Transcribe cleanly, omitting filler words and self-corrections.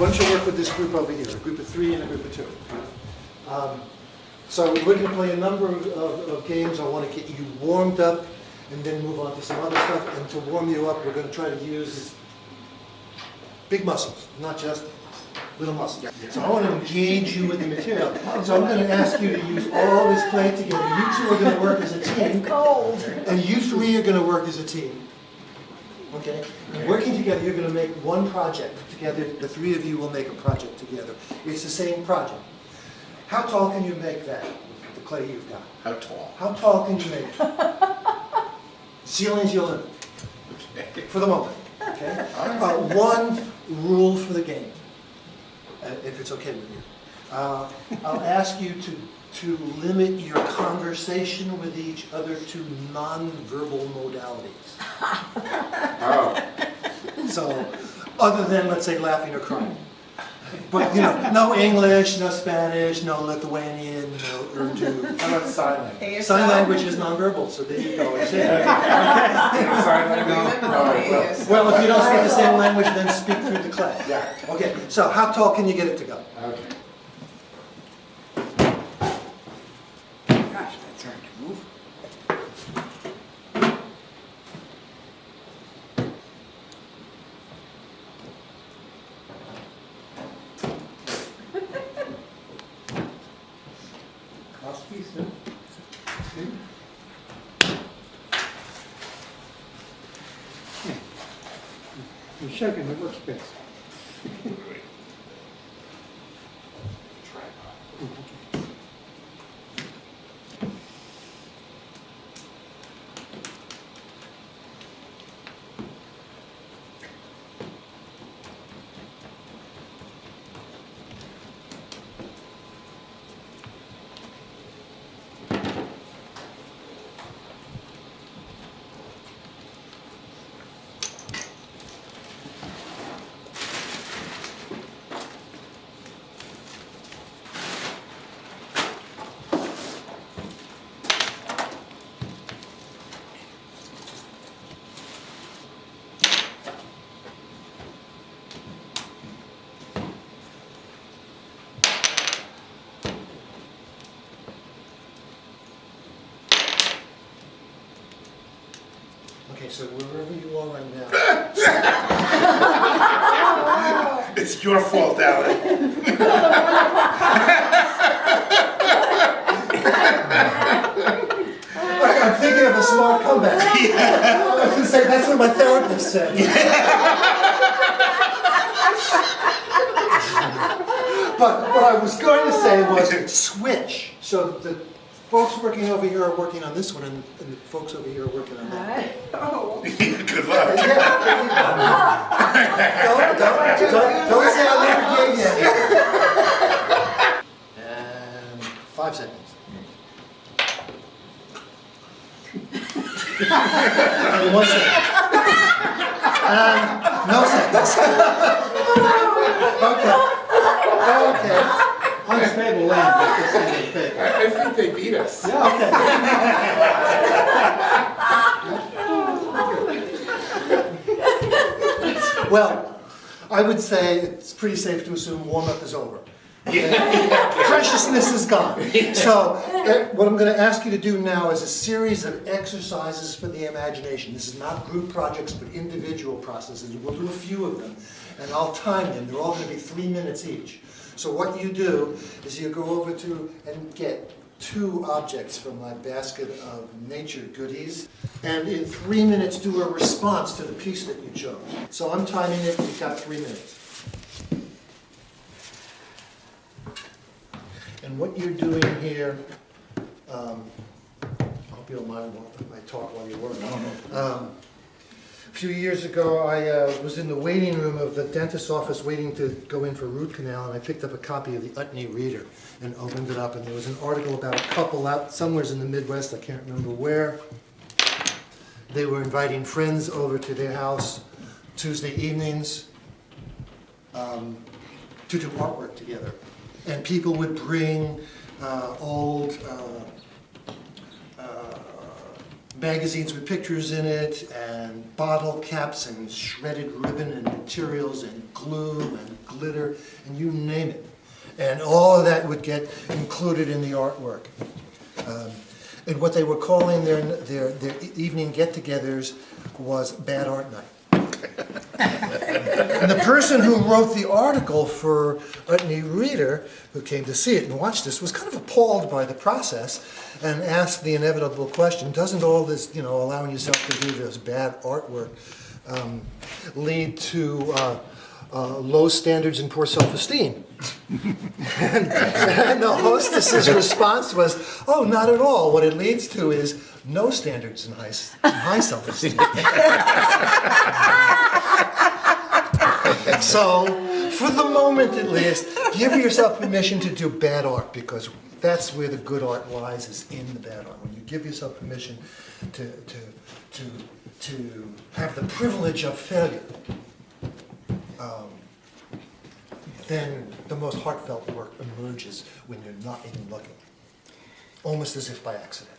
why don't you work with this group over here, a group of 3 and a group of 2. So we're going to play a number of games. I want to get you warmed up and then move on to some other stuff. And to warm you up, we're going to try to use big muscles, not just little muscles. So I want to engage you with the material. So I'm going to ask you to use all this clay together. You 2 are going to work as a team. It's cold. And you 3 are going to work as a team. Okay? And working together, you're going to make one project together. The 3 of you will make a project together. It's the same project. How tall can you make that, the clay you've got? How tall? How tall can you make it? Ceiling's your limit. Okay. For the moment. Okay? One rule for the game, if it's okay with you. I'll ask you to limit your conversation with each other to non-verbal modalities. Oh. So, other than, let's say, laughing or crying. But, you know, no English, no Spanish, no Lithuanian, no Urdu. How about sign language? Sign language is nonverbal, so there you go. It's Sign language? Oh, well, if you don't speak the same language, then speak through the clay. Yeah. Okay, so how tall can you get it to go? Okay. Gosh, that's hard to move. You're shaking the workspace. Okay, so wherever you are right now. It's your fault, Alan. I'm thinking of a smart comeback. I was going to say, that's what my therapist said. But what I was going to say was switch. So the folks working over here are working on this one, and the folks over here are working on that. Oh. Good luck. Yeah, there you go. Don't say I'll never get you. And 5 seconds. And 1 second. And no seconds. Okay. Unstable land, but this thing is big. I think they beat us. Okay. Well, I would say it's pretty safe to assume warm-up is over. Preciousness is gone. So what I'm going to ask you to do now is a series of exercises for the imagination. This is not group projects, but individual processes. We'll do a few of them, and I'll time them. They're all going to be 3 minutes each. So what you do is you go over to and get 2 objects from my basket of nature goodies, and in 3 minutes do a response to the piece that you chose. So I'm timing it. You've got 3 minutes. And what you're doing here, I hope you don't mind if I talk while you work. A few years ago, I was in the waiting room of the dentist's office waiting to go in for root canal, and I picked up a copy of the Utne Reader and opened it up, and there was an article about a couple out somewhere in the Midwest, I can't remember where. They were inviting friends over to their house Tuesday evenings to do artwork together. And people would bring old magazines with pictures in it, and bottle caps, and shredded ribbon, and materials, and glue, and glitter, and you name it. And all of that would get included in the artwork. And what they were calling their evening get-togethers was Bad Art Night. And the person who wrote the article for Utney Reader, who came to see it and watch this, was kind of appalled by the process and asked the inevitable question, doesn't all this, allowing yourself to do this bad artwork lead to low standards and poor self-esteem? and the hostess's response was, oh, not at all. What it leads to is no standards and high self-esteem. So, for the moment at least, give yourself permission to do bad art, because that's where the good art lies, is in the bad art. When you give yourself permission to have the privilege of failure, then the most heartfelt work emerges when you're not even looking, almost as if by accident.